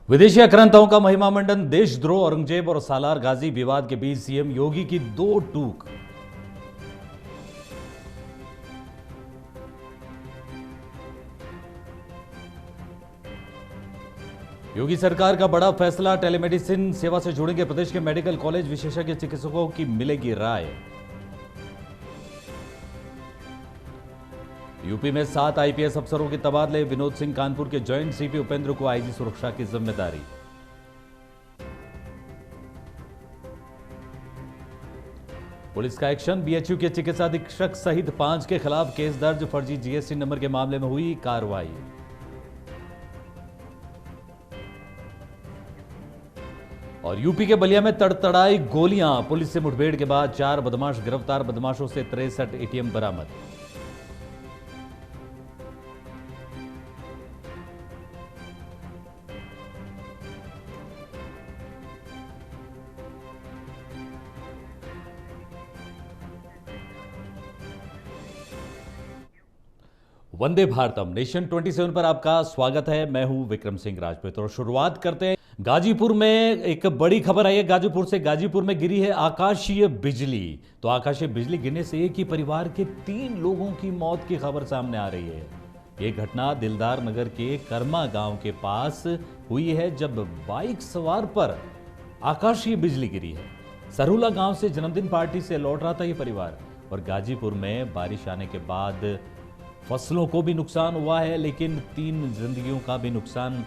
विदेशी आक्रांताओं का महिमामंडन, देशद्रोह, औरंगजेब और सालार गाजी विवाद के बीच सीएम योगी की दो टूक। योगी सरकार का बड़ा फैसला, टेलीमेडिसिन सेवा से जुड़ेंगे प्रदेश के मेडिकल कॉलेज, विशेषज्ञ चिकित्सकों की मिलेगी राय। यूपी में 7 आईपीएस अफसरों के तबादले, विनोद सिंह कानपुर के जॉइंट सीपी, उपेंद्र को आईजी सुरक्षा की जिम्मेदारी। पुलिस का एक्शन, बीएचयू के चिकित्सा अधीक्षक सहित 5 के खिलाफ केस दर्ज, फर्जी जीएसटी नंबर के मामले में हुई कार्रवाई। और यूपी के बलिया में तड़तड़ाई गोलियां, पुलिस से मुठभेड़ के बाद 4 बदमाश गिरफ्तार, बदमाशों से 63 एटीएम बरामद। वंदे भारतम नेशन 27 पर आपका स्वागत है। मैं हूं विक्रम सिंह राजपूत और शुरुआत करते हैं। गाजीपुर में एक बड़ी खबर आई है गाजीपुर से। गाजीपुर में गिरी है आकाशीय बिजली। तो आकाशीय बिजली गिरने से एक ही परिवार के 3 लोगों की मौत की खबर सामने आ रही है। यह घटना दिलदार नगर के कर्मा गांव के पास हुई है, जब बाइक सवार पर आकाशीय बिजली गिरी है। सरूला गांव से जन्मदिन पार्टी से लौट रहा था यह परिवार, और गाजीपुर में बारिश आने के बाद फसलों को भी नुकसान हुआ है, लेकिन 3 जिंदगियों का भी नुकसान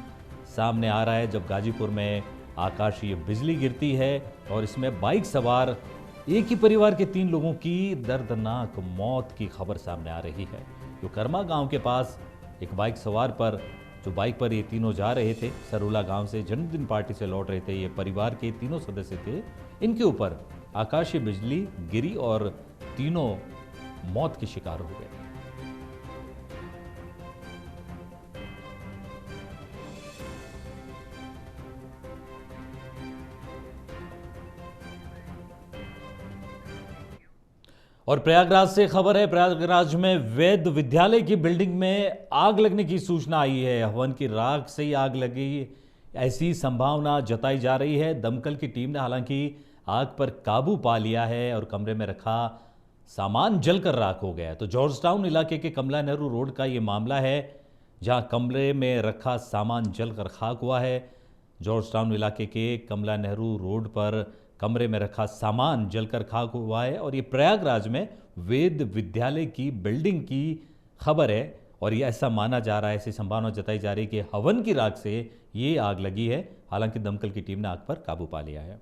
सामने आ रहा है जब गाजीपुर में आकाशीय बिजली गिरती है और इसमें बाइक सवार एक ही परिवार के 3 लोगों की दर्दनाक मौत की खबर सामने आ रही है। जो कर्मा गांव के पास एक बाइक सवार पर, जो बाइक पर ये तीनों जा रहे थे, सरूला गांव से जन्मदिन पार्टी से लौट रहे थे, ये परिवार के तीनों सदस्य थे, इनके ऊपर आकाशीय बिजली गिरी और तीनों मौत के शिकार हो गए। और प्रयागराज से खबर है। प्रयागराज में वैद्य विद्यालय की बिल्डिंग में आग लगने की सूचना आई है। हवन की राख से ही आग लगी, ऐसी संभावना जताई जा रही है। दमकल की टीम ने हालांकि आग पर काबू पा लिया है और कमरे में रखा सामान जलकर राख हो गया। तो जॉर्ज टाउन इलाके के कमला नेहरू रोड का ये मामला है, जहां कमरे में रखा सामान जलकर खाक हुआ है। जॉर्ज टाउन इलाके के कमला नेहरू रोड पर कमरे में रखा सामान जलकर खाक हुआ है, और ये प्रयागराज में वेद विद्यालय की बिल्डिंग की खबर है। और ये ऐसा माना जा रहा है, ऐसी संभावना जताई जा रही है कि हवन की राख से ये आग लगी है। हालांकि दमकल की टीम ने आग पर काबू पा लिया है।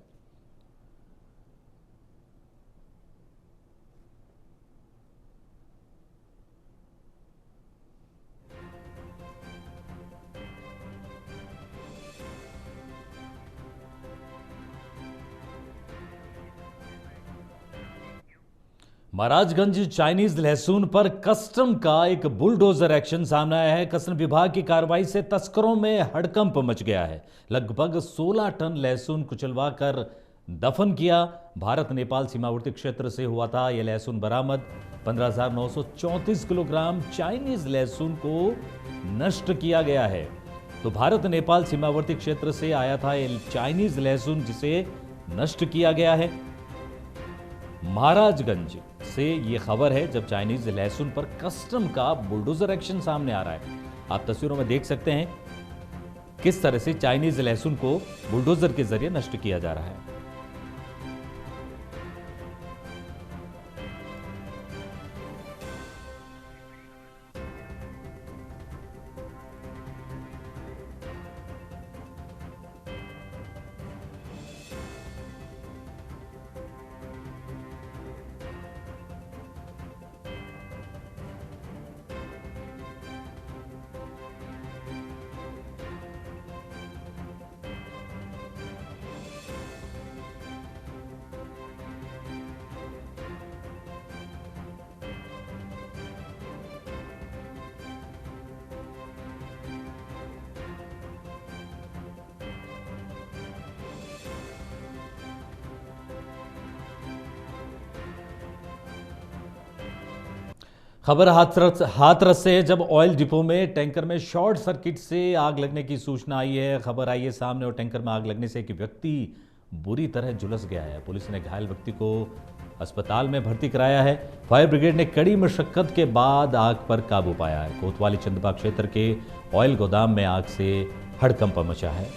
महाराजगंज चाइनीज लहसुन पर कस्टम का एक बुलडोजर एक्शन सामने आया है। कस्टम विभाग की कार्रवाई से तस्करों में हड़कंप मच गया है। लगभग 16 टन लहसुन कुचलवा कर दफन किया। भारत नेपाल सीमावर्ती क्षेत्र से हुआ था यह लहसुन बरामद। 15,934 किलोग्राम चाइनीज लहसुन को नष्ट किया गया है। तो भारत नेपाल सीमावर्ती क्षेत्र से आया था यह चाइनीज लहसुन, जिसे नष्ट किया गया है। महाराजगंज से यह खबर है, जब चाइनीज लहसुन पर कस्टम का बुलडोजर एक्शन सामने आ रहा है। आप तस्वीरों में देख सकते हैं किस तरह से चाइनीज लहसुन को बुलडोजर के जरिए नष्ट किया जा रहा है। खबर हाथरस से है, जब ऑयल डिपो में टैंकर में शॉर्ट सर्किट से आग लगने की सूचना आई है। खबर आई है सामने और टैंकर में आग लगने से एक व्यक्ति बुरी तरह झुलस गया है। पुलिस ने घायल व्यक्ति को अस्पताल में भर्ती कराया है। फायर ब्रिगेड ने कड़ी मशक्कत के बाद आग पर काबू पाया है। कोतवाली चंदबाग क्षेत्र के ऑयल गोदाम में आग से हड़कंप मचा है।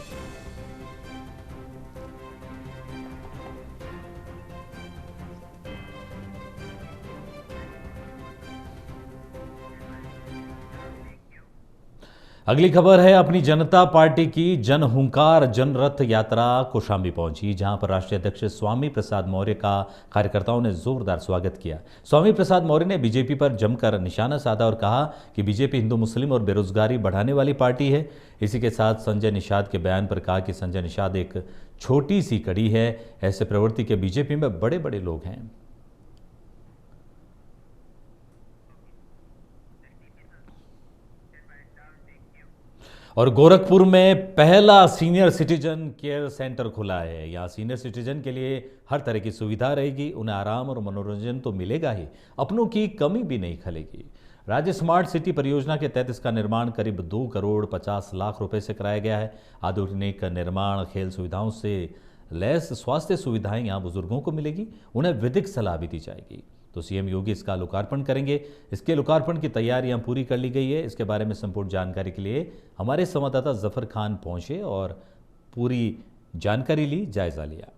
अगली खबर है, अपनी जनता पार्टी की जन हुंकार जनरथ यात्रा कौशाम्बी पहुंची, जहां पर राष्ट्रीय अध्यक्ष स्वामी प्रसाद मौर्य का कार्यकर्ताओं ने जोरदार स्वागत किया। स्वामी प्रसाद मौर्य ने बीजेपी पर जमकर निशाना साधा और कहा कि बीजेपी हिंदू मुस्लिम और बेरोजगारी बढ़ाने वाली पार्टी है। इसी के साथ संजय निषाद के बयान पर कहा कि संजय निषाद एक छोटी सी कड़ी है, ऐसे प्रवृत्ति के बीजेपी में बड़े बड़े लोग हैं। और गोरखपुर में पहला सीनियर सिटीजन केयर सेंटर खुला है। यहाँ सीनियर सिटीजन के लिए हर तरह की सुविधा रहेगी। उन्हें आराम और मनोरंजन तो मिलेगा ही, अपनों की कमी भी नहीं खलेगी। राज्य स्मार्ट सिटी परियोजना के तहत इसका निर्माण करीब 2 करोड़ 50 लाख रुपए से कराया गया है। आधुनिक निर्माण, खेल सुविधाओं से लैस स्वास्थ्य सुविधाएं यहाँ बुजुर्गों को मिलेगी। उन्हें विधिक सलाह भी दी जाएगी। तो सीएम योगी इसका लोकार्पण करेंगे। इसके लोकार्पण की तैयारियां पूरी कर ली गई है। इसके बारे में संपूर्ण जानकारी के लिए हमारे संवाददाता जफर खान पहुंचे और पूरी जानकारी ली, जायजा लिया।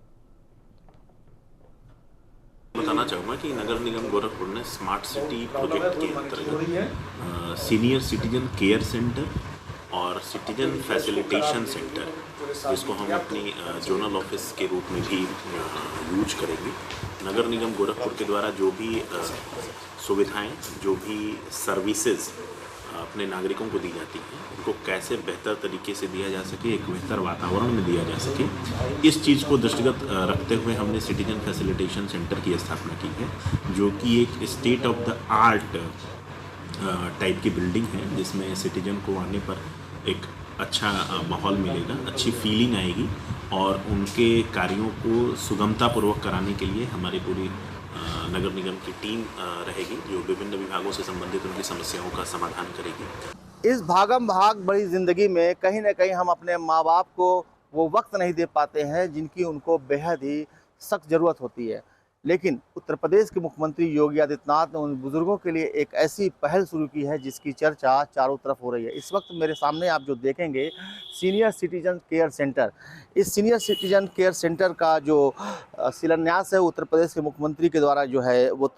बताना चाहूँगा कि नगर निगम गोरखपुर ने स्मार्ट सिटी प्रोजेक्ट के अंतर्गत सीनियर सिटीजन केयर सेंटर और सिटीजन फैसिलिटेशन सेंटर, जिसको हम अपनी जोनल ऑफिस के रूप में भी यूज करेंगे, नगर निगम गोरखपुर के द्वारा जो भी सुविधाएं, जो भी सर्विसेज अपने नागरिकों को दी जाती हैं, उनको कैसे बेहतर तरीके से दिया जा सके, एक बेहतर वातावरण में दिया जा सके, इस चीज़ को दृष्टिगत रखते हुए हमने सिटीजन फैसिलिटेशन सेंटर की स्थापना की है, जो कि एक state of the art type की बिल्डिंग है, जिसमें सिटीजन को आने पर एक अच्छा माहौल मिलेगा, अच्छी फीलिंग आएगी और उनके कार्यों को सुगमतापूर्वक कराने के लिए हमारी पूरी नगर निगम की टीम रहेगी, जो विभिन्न विभागों से संबंधित उनकी समस्याओं का समाधान करेगी। इस भागम भाग बड़ी ज़िंदगी में कहीं ना कहीं हम अपने माँ बाप को वो वक्त नहीं दे पाते हैं जिनकी उनको बेहद ही सख्त ज़रूरत होती है। लेकिन उत्तर प्रदेश के मुख्यमंत्री योगी आदित्यनाथ ने उन बुज़ुर्गों के लिए एक ऐसी पहल शुरू की है जिसकी चर्चा चारों तरफ हो रही है। इस वक्त मेरे सामने आप जो देखेंगे सीनियर सिटीजन केयर सेंटर, इस सीनियर सिटीजन केयर सेंटर का जो शिलान्यास है उत्तर प्रदेश के मुख्यमंत्री के द्वारा जो है वो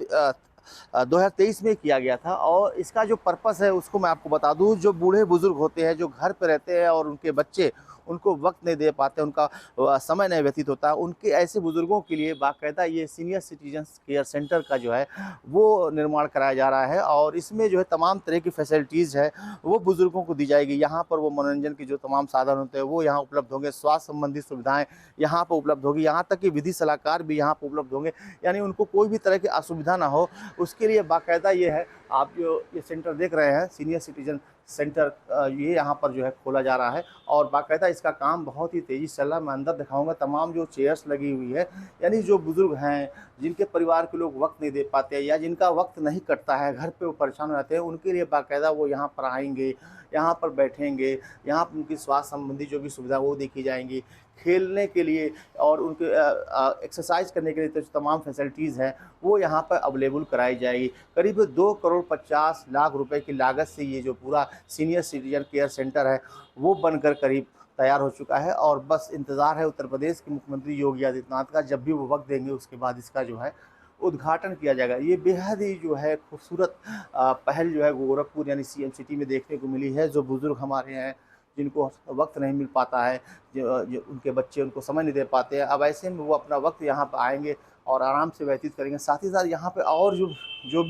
2023 में किया गया था। और इसका जो पर्पस है उसको मैं आपको बता दूं, जो बूढ़े बुजुर्ग होते हैं, जो घर पे रहते हैं और उनके बच्चे उनको वक्त नहीं दे पाते, उनका समय नहीं व्यतीत होता, उनके ऐसे बुज़ुर्गों के लिए बाकायदा ये सीनियर सिटीजन केयर सेंटर का जो है वो निर्माण कराया जा रहा है। और इसमें जो है तमाम तरह की फैसिलिटीज़ है वो बुज़ुर्गों को दी जाएगी। यहाँ पर वो मनोरंजन के जो तमाम साधन होते हैं वो यहाँ उपलब्ध होंगे, स्वास्थ्य संबंधी सुविधाएँ यहाँ पर उपलब्ध होगी, यहाँ तक कि विधि सलाहकार भी यहाँ पर उपलब्ध होंगे। यानी उनको कोई भी तरह की असुविधा ना हो, उसके लिए बाकायदा ये है, आप जो ये सेंटर देख रहे हैं सीनियर सिटीजन सेंटर, ये यहाँ पर जो है खोला जा रहा है और बाकायदा इसका काम बहुत ही तेज़ी से चल रहा है। मैं अंदर दिखाऊंगा तमाम जो चेयर्स लगी हुई है, यानी जो बुज़ुर्ग हैं जिनके परिवार के लोग वक्त नहीं दे पाते या जिनका वक्त नहीं कटता है, घर पे वो परेशान हो जाते हैं, उनके लिए बाकायदा वो यहाँ पर आएंगे, यहाँ पर बैठेंगे, यहाँ पर उनकी स्वास्थ्य संबंधी जो भी सुविधा वो देखी जाएंगी, खेलने के लिए और उनके एक्सरसाइज करने के लिए तो तमाम फैसिलिटीज़ हैं वो यहाँ पर अवेलेबल कराई जाएगी। करीब 2 करोड़ 50 लाख रुपए की लागत से ये जो पूरा सीनियर सिटीजन केयर सेंटर है वो बनकर करीब तैयार हो चुका है और बस इंतज़ार है उत्तर प्रदेश के मुख्यमंत्री योगी आदित्यनाथ का। जब भी वो वक्त देंगे उसके बाद इसका जो है उद्घाटन किया जाएगा। ये बेहद ही जो है खूबसूरत पहल जो है गोरखपुर यानी सीएम सिटी में देखने को मिली है। जो बुज़ुर्ग हमारे हैं जिनको वक्त नहीं मिल पाता है, जो उनके बच्चे उनको समय नहीं दे पाते हैं, अब ऐसे में वो अपना वक्त यहाँ पर आएंगे और आराम से व्यतीत करेंगे। साथ ही साथ यहाँ पे और जो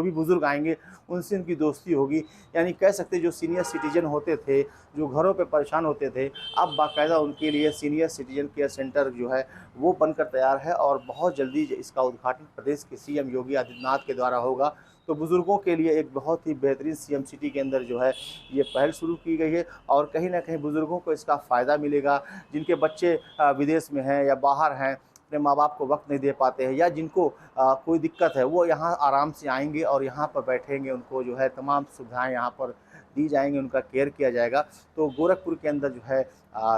भी बुज़ुर्ग आएंगे उनसे उनकी दोस्ती होगी। यानी कह सकते जो सीनियर सिटीजन होते थे, जो घरों पे परेशान होते थे, अब बाकायदा उनके लिए सीनियर सिटीजन केयर सेंटर जो है वो बनकर तैयार है और बहुत जल्दी इसका उद्घाटन प्रदेश के सीएम योगी आदित्यनाथ के द्वारा होगा। तो बुज़ुर्गों के लिए एक बहुत ही बेहतरीन सीएम सिटी के अंदर जो है ये पहल शुरू की गई है और कहीं ना कहीं बुज़ुर्गों को इसका फ़ायदा मिलेगा। जिनके बच्चे विदेश में हैं या बाहर हैं अपने माँ बाप को वक्त नहीं दे पाते हैं या जिनको कोई दिक्कत है, वो यहाँ आराम से आएंगे और यहाँ पर बैठेंगे, उनको जो है तमाम सुविधाएं यहाँ पर दी जाएंगी, उनका केयर किया जाएगा। तो गोरखपुर के अंदर जो है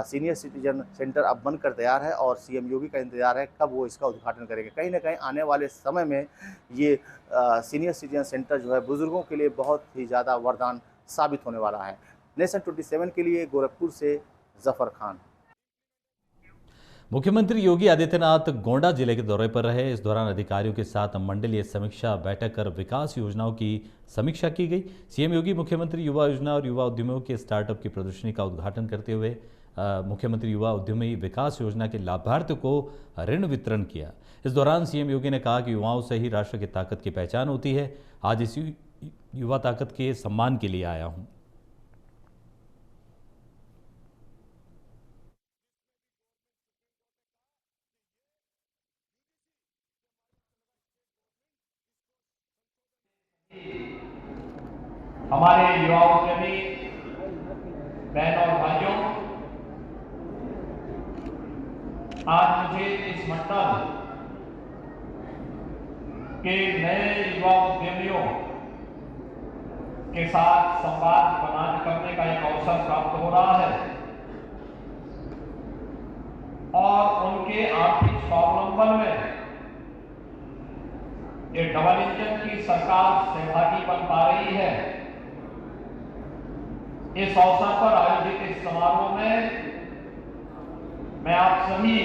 सीनियर सिटीजन सेंटर अब बनकर तैयार है और सीएम योगी का इंतजार है कब वो इसका उद्घाटन करेंगे। कहीं ना कहीं आने वाले समय में ये सीनियर सिटीजन सेंटर जो है बुजुर्गों के लिए बहुत ही ज़्यादा वरदान साबित होने वाला है। नेशन 27 के लिए गोरखपुर से जफर खान। मुख्यमंत्री योगी आदित्यनाथ गोंडा जिले के दौरे पर रहे। इस दौरान अधिकारियों के साथ मंडलीय समीक्षा बैठक कर विकास योजनाओं की समीक्षा की गई। सीएम योगी मुख्यमंत्री युवा योजना और युवा उद्यमियों के स्टार्टअप की प्रदर्शनी का उद्घाटन करते हुए मुख्यमंत्री युवा उद्यमी विकास योजना के लाभार्थियों को ऋण वितरण किया। इस दौरान सीएम योगी ने कहा कि युवाओं से ही राष्ट्र की ताकत की पहचान होती है। आज इसी युवा ताकत के सम्मान के लिए आया हूँ। हमारे युवा उद्यमी बहन और भाइयों, आज मुझे इस मंडल के नए युवा उद्यमियों के साथ संवाद करने का एक अवसर प्राप्त हो रहा है और उनके आर्थिक स्वावलंबन में ये डबल इंजन की सरकार सहभागी बन पा रही है। इस अवसर पर आयोजित इस समारोह में मैं आप सभी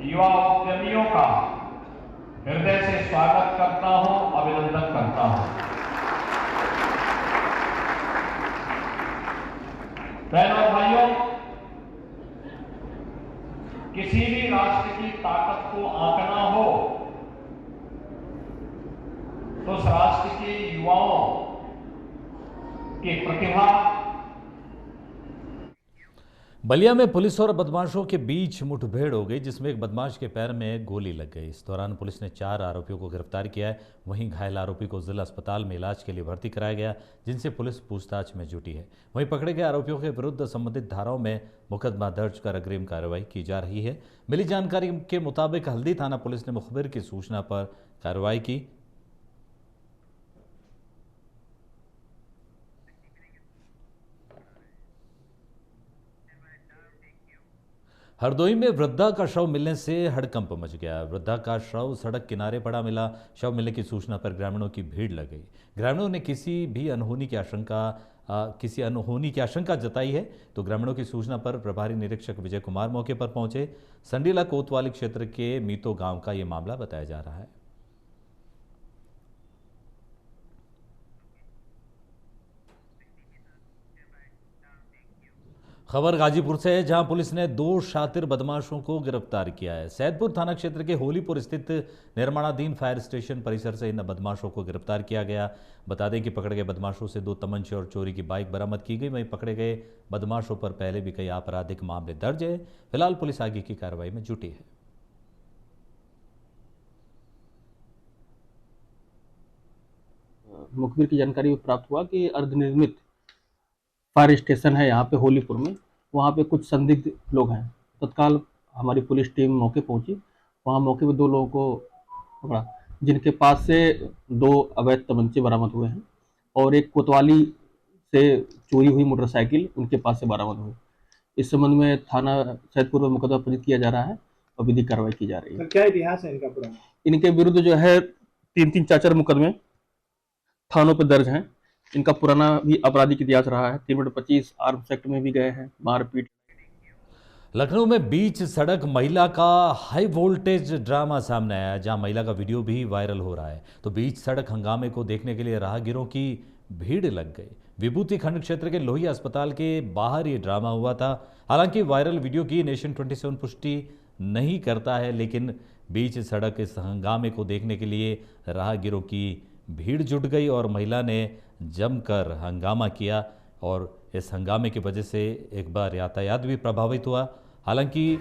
युवा उद्यमियों का हृदय से स्वागत करता हूं, अभिनंदन करता हूं। बहनों और भाइयों, किसी भी राष्ट्र की ताकत को आंकना हो तो उस राष्ट्र के युवाओं की प्रतिभा। बलिया में पुलिस और बदमाशों के बीच मुठभेड़ हो गई, जिसमें एक बदमाश के पैर में गोली लग गई। इस दौरान पुलिस ने 4 आरोपियों को गिरफ्तार किया है। वहीं घायल आरोपी को जिला अस्पताल में इलाज के लिए भर्ती कराया गया, जिनसे पुलिस पूछताछ में जुटी है। वहीं पकड़े गए आरोपियों के विरुद्ध संबंधित धाराओं में मुकदमा दर्ज कर अग्रिम कार्रवाई की जा रही है। मिली जानकारी के मुताबिक हल्दी थाना पुलिस ने मुखबिर की सूचना पर कार्रवाई की। हरदोई में वृद्धा का शव मिलने से हड़कंप मच गया। वृद्धा का शव सड़क किनारे पड़ा मिला। शव मिलने की सूचना पर ग्रामीणों की भीड़ लग गई। ग्रामीणों ने किसी अनहोनी की आशंका जताई है, तो ग्रामीणों की सूचना पर प्रभारी निरीक्षक विजय कुमार मौके पर पहुंचे। संडीला कोतवाली क्षेत्र के मीतो गांव का यह मामला बताया जा रहा है। खबर गाजीपुर से है, जहां पुलिस ने 2 शातिर बदमाशों को गिरफ्तार किया है। सैदपुर थाना क्षेत्र के होलीपुर स्थित निर्माणाधीन फायर स्टेशन परिसर से इन बदमाशों को गिरफ्तार किया गया। बता दें कि पकड़े गए बदमाशों से 2 तमंचे और चोरी की बाइक बरामद की गई। वहीं पकड़े गए बदमाशों पर पहले भी कई आपराधिक मामले दर्ज है। फिलहाल पुलिस आगे की कार्रवाई में जुटी है। मुखबिर की जानकारी प्राप्त हुआ कि अर्धनिर्मित फायर स्टेशन है यहाँ पे होलीपुर में, वहाँ पे कुछ संदिग्ध लोग हैं। तत्काल हमारी पुलिस टीम मौके पहुंची। वहाँ मौके पे 2 लोगों को पकड़ा, जिनके पास से 2 अवैध तमंचे बरामद हुए हैं और एक कोतवाली से चोरी हुई मोटरसाइकिल उनके पास से बरामद हुई। इस संबंध में थाना सैदपुर में मुकदमा पंजीकृत किया जा रहा है और विधिक कार्रवाई की जा रही है। क्या इतिहास है इनका पुराना? इनके विरुद्ध जो है 3-3 4-4 मुकदमे थानों पर दर्ज हैं। इनका पुराना भी आपराधिक इतिहास रहा है। 3/25 आर्म्स एक्ट में भी गए हैं, मारपीट। लखनऊ में बीच सड़क महिला का हाई वोल्टेज ड्रामा सामने आया, जहां महिला का वीडियो भी वायरल हो रहा है। तो बीच सड़क हंगामे को देखने के लिए राहगीरों की भीड़ लग गई। विभूति खंड क्षेत्र के लोहिया अस्पताल के बाहर ये ड्रामा हुआ था। हालांकि वायरल वीडियो की नेशन 27 पुष्टि नहीं करता है, लेकिन बीच सड़क इस हंगामे को देखने के लिए राहगीरों की भीड़ जुट गई और महिला ने जमकर हंगामा किया और इस हंगामे की वजह से एक बार यातायात भी प्रभावित हुआ। हालांकि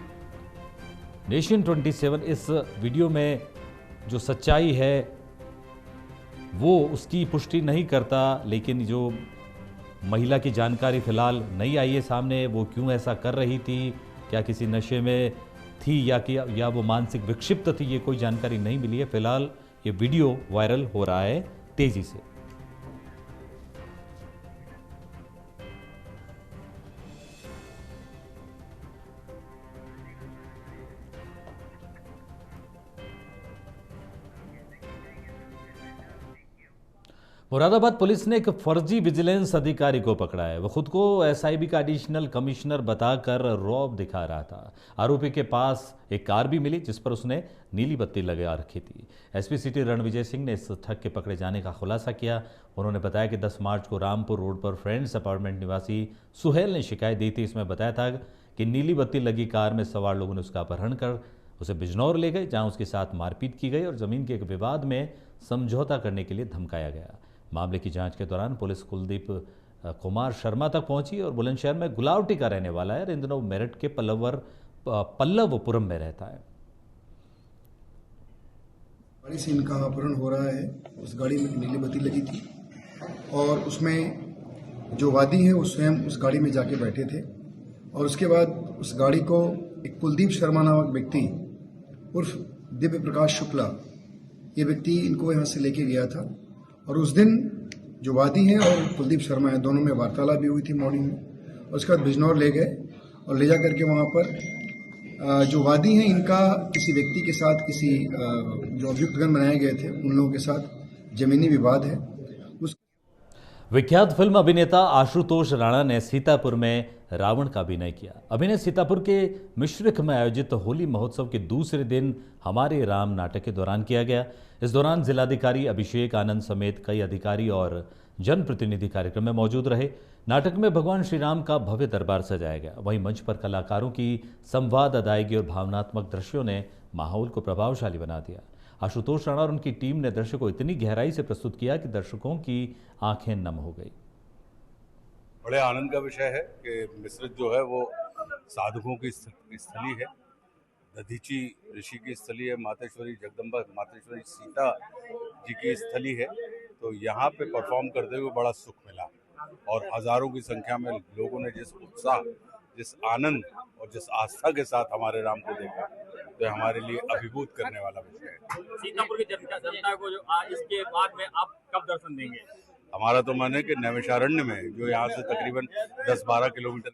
नेशन 27 इस वीडियो में जो सच्चाई है वो उसकी पुष्टि नहीं करता, लेकिन जो महिला की जानकारी फिलहाल नहीं आई है सामने, वो क्यों ऐसा कर रही थी, क्या किसी नशे में थी या वो मानसिक विक्षिप्त थी, ये कोई जानकारी नहीं मिली है। फिलहाल ये वीडियो वायरल हो रहा है तेजी से। मुरादाबाद पुलिस ने एक फर्जी विजिलेंस अधिकारी को पकड़ा है। वो खुद को एसआईबी का एडिशनल कमिश्नर बताकर रौब दिखा रहा था। आरोपी के पास एक कार भी मिली जिस पर उसने नीली बत्ती लगा रखी थी। एसपी सिटी रणविजय सिंह ने इस ठग के पकड़े जाने का खुलासा किया। उन्होंने बताया कि 10 मार्च को रामपुर रोड पर फ्रेंड्स अपार्टमेंट निवासी सुहेल ने शिकायत दी थी। इसमें बताया था कि नीली बत्ती लगी कार में सवार लोगों ने उसका अपहरण कर उसे बिजनौर ले गए, जहां उसके साथ मारपीट की गई और जमीन के एक विवाद में समझौता करने के लिए धमकाया गया। मामले की जांच के दौरान पुलिस कुलदीप कुमार शर्मा तक पहुंची और बुलंदशहर में गुलावटी का रहने वाला है और इन दिनों मेरठ के पल्लवपुरम में रहता है। गाड़ी से इनका अपहरण हो रहा है। उस गाड़ी में नीली बत्ती लगी थी और उसमें जो वादी है वो स्वयं उस गाड़ी में जाके बैठे थे और उसके बाद उस गाड़ी को एक कुलदीप शर्मा नामक व्यक्ति उर्फ दिव्य प्रकाश शुक्ला, ये व्यक्ति इनको यहाँ से लेके गया था और उस दिन जो वादी है और कुलदीप शर्मा है, दोनों में वार्तालाप भी हुई थी मॉर्निंग में और उसके बाद बिजनौर ले गए और ले जा करके वहाँ पर जो वादी हैं इनका किसी व्यक्ति के साथ जो अभियुक्तगण बनाए गए थे उन लोगों के साथ जमीनी विवाद है। विख्यात फिल्म अभिनेता आशुतोष राणा ने सीतापुर में रावण का अभिनय किया। अभिनय सीतापुर के मिश्रिख में आयोजित होली महोत्सव के दूसरे दिन हमारे राम नाटक के दौरान किया गया। इस दौरान जिलाधिकारी अभिषेक आनंद समेत कई अधिकारी और जनप्रतिनिधि कार्यक्रम में मौजूद रहे। नाटक में भगवान श्री राम का भव्य दरबार सजाया गया। वहीं मंच पर कलाकारों की संवाद अदायगी और भावनात्मक दृश्यों ने माहौल को प्रभावशाली बना दिया। आशुतोष राणा और उनकी टीम ने दृश्य को इतनी गहराई से प्रस्तुत किया कि दर्शकों की आंखें नम हो गई। बड़े आनंद का विषय है कि मिश्रित जो है वो साधकों की स्थली है, दधीची ऋषि की स्थली है, मातेश्वरी जगदम्बा मातेश्वरी सीता जी की स्थली है। तो यहाँ पे परफॉर्म करते हुए बड़ा सुख मिला और हजारों की संख्या में लोगों ने जिस उत्साह, जिस आनंद और जिस आस्था के साथ हमारे राम को देखा, तो हमारे लिए अभिभूत करने वाला विषय है। सीतापुर की जनता को जो इसके बाद में आप कब दर्शन देंगे? हमारा तो मन है कि नैमिषारण्य में, जो यहाँ से तकरीबन 10-12 किलोमीटर।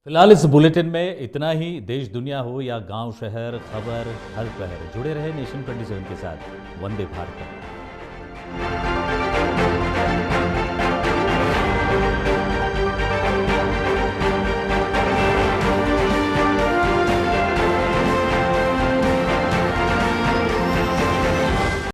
फिलहाल इस बुलेटिन में इतना ही। देश दुनिया हो या गांव शहर, खबर हर पहर जुड़े रहे नेशन 27 के साथ। वंदे भारत।